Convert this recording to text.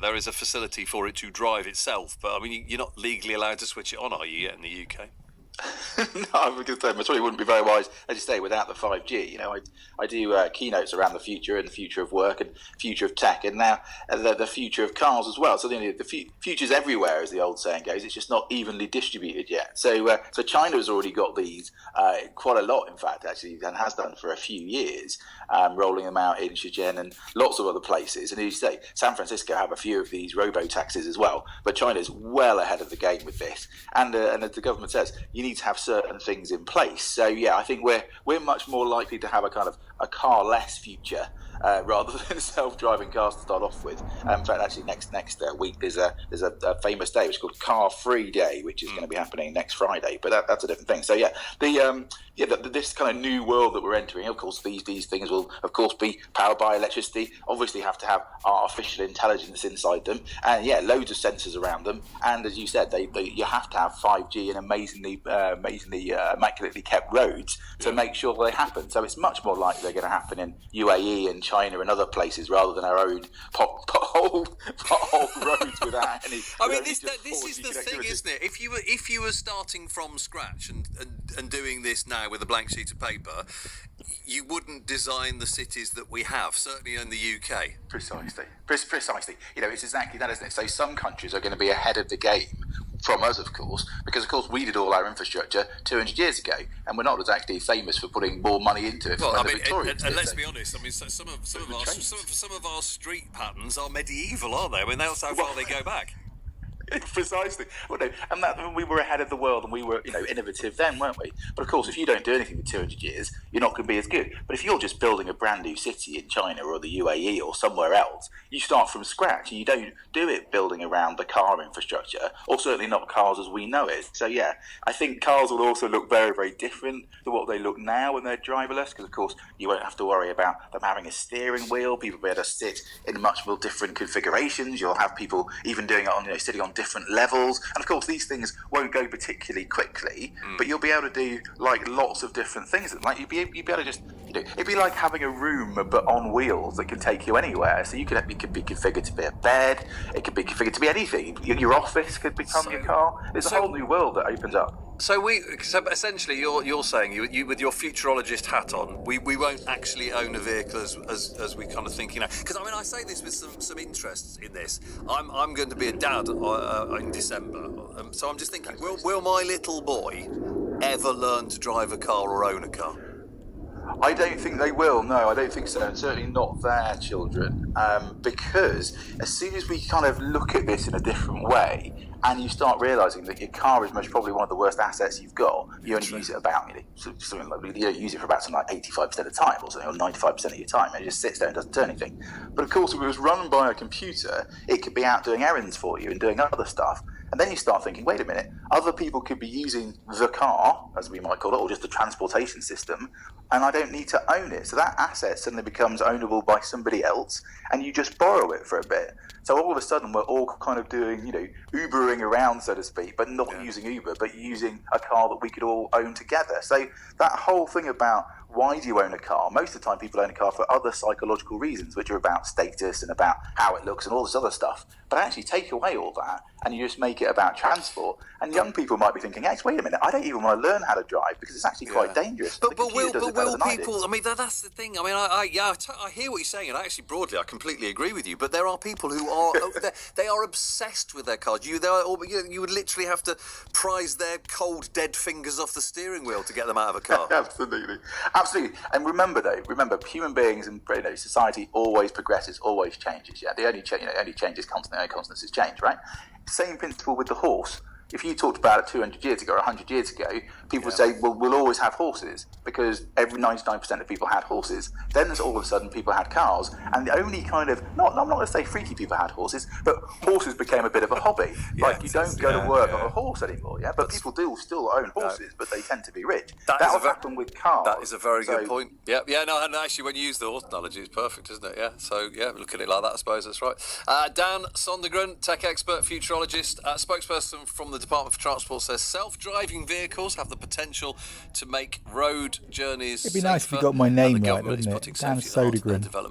there is a facility for it to drive itself, but I mean, you're not legally allowed to switch it on, are you, yet in the UK? No, I was going to say, I probably wouldn't be very wise, as you say, without the 5G. I do keynotes around the future and the future of work and future of tech, and now the future of cars as well. So the future's everywhere, as the old saying goes. It's just not evenly distributed yet. So China's already got these quite a lot, in fact, actually, and has done for a few years, rolling them out in Shenzhen and lots of other places. And as you say, San Francisco have a few of these robo-taxis as well, but China's well ahead of the game with this. And as the government says, you need to have certain things in place. So yeah, I think we're much more likely to have a kind of a car-less future rather than self-driving cars to start off with. In fact, actually, next week there's a famous day which is called Car Free Day, which is going to be happening next Friday. But that's a different thing. So yeah, this kind of new world that we're entering. Of course, these things will of course be powered by electricity. Obviously, have to have artificial intelligence inside them, and yeah, loads of sensors around them. And as you said, you have to have 5G and amazingly immaculately kept roads to make sure they happen. So it's much more likely they're going to happen in UAE and China and other places rather than our own pothole roads without any. I mean, this is the thing, isn't it? If you were starting from scratch and doing this now with a blank sheet of paper, you wouldn't design the cities that we have, certainly in the UK. Precisely. It's exactly that, isn't it? So some countries are going to be ahead of the game from us, of course, because of course we did all our infrastructure 200 years ago, and we're not exactly famous for putting more money into it. Well, I mean, and let's be honest. I mean, some of our street patterns are medieval, aren't they? I mean, that's how far they go back. Precisely. Well, no, and that we were ahead of the world, and we were, innovative then, weren't we? But of course, if you don't do anything for 200 years, you're not going to be as good. But if you're just building a brand new city in China or the UAE or somewhere else, you start from scratch, and you don't do it building around the car infrastructure, or certainly not cars as we know it. So yeah, I think cars will also look very, very different to what they look now when they're driverless, because of course you won't have to worry about them having a steering wheel. People will be able to sit in much more different configurations. You'll have people even doing it on, sitting on different levels, and of course these things won't go particularly quickly, but you'll be able to do like lots of different things. Like you'd be able to just, it'd be like having a room but on wheels that can take you anywhere. So it could be configured to be a bed, it could be configured to be anything. Your office could become your car. There's a whole new world that opens up. So essentially, you're saying you with your futurologist hat on, we won't actually own a vehicle as we kind of think, Because I mean, I say this with some interest in this. I'm going to be a dad in December, so I'm just thinking, will my little boy ever learn to drive a car or own a car? I don't think they will. No, I don't think so, and certainly not their children, because as soon as we kind of look at this in a different way, and you start realising that your car is most probably one of the worst assets you've got, you only use it about, something like, you don't use it for about something like 85% of the time or something, or 95% of your time, and it just sits there and doesn't do anything. But of course, if it was run by a computer, it could be out doing errands for you and doing other stuff. And then you start thinking, wait a minute, other people could be using the car, as we might call it, or just the transportation system, and I don't need to own it. So that asset suddenly becomes ownable by somebody else, and you just borrow it for a bit. So all of a sudden, we're all kind of doing, Ubering around, so to speak, but not using Uber, but using a car that we could all own together. So that whole thing about why do you own a car? Most of the time, people own a car for other psychological reasons, which are about status and about how it looks and all this other stuff. But actually take away all that, and you just make it about transport. And young people might be thinking, wait a minute, I don't even want to learn how to drive because it's actually quite dangerous. But will people? I mean, that's the thing. I mean, I hear what you're saying, and actually, broadly, I completely agree with you. But there are people who are they are obsessed with their cars. You would literally have to prise their cold, dead fingers off the steering wheel to get them out of a car. Absolutely. And remember, human beings and society always progresses, always changes. Yeah, the only change is constant. The only constant is change, right? Same principle with the horse. If you talked about it 200 years ago or 100 years ago, people would say, well, we'll always have horses because every 99% of people had horses. Then all of a sudden people had cars, and the only kind of, I'm not going to say freaky people had horses, but horses became a bit of a hobby. You don't go to work on a horse anymore, but people do still own horses, but they tend to be rich. That will happen with cars. That is a very good point. And actually when you use the horse analogy, it's perfect, isn't it? Yeah, so look at it like that, I suppose, that's right. Dan Sodergren, tech expert, futurologist, spokesperson from the Department for Transport, says self-driving vehicles have the potential to make road journeys It'd be nice if you got my name right, wouldn't it? Dan Sodergren.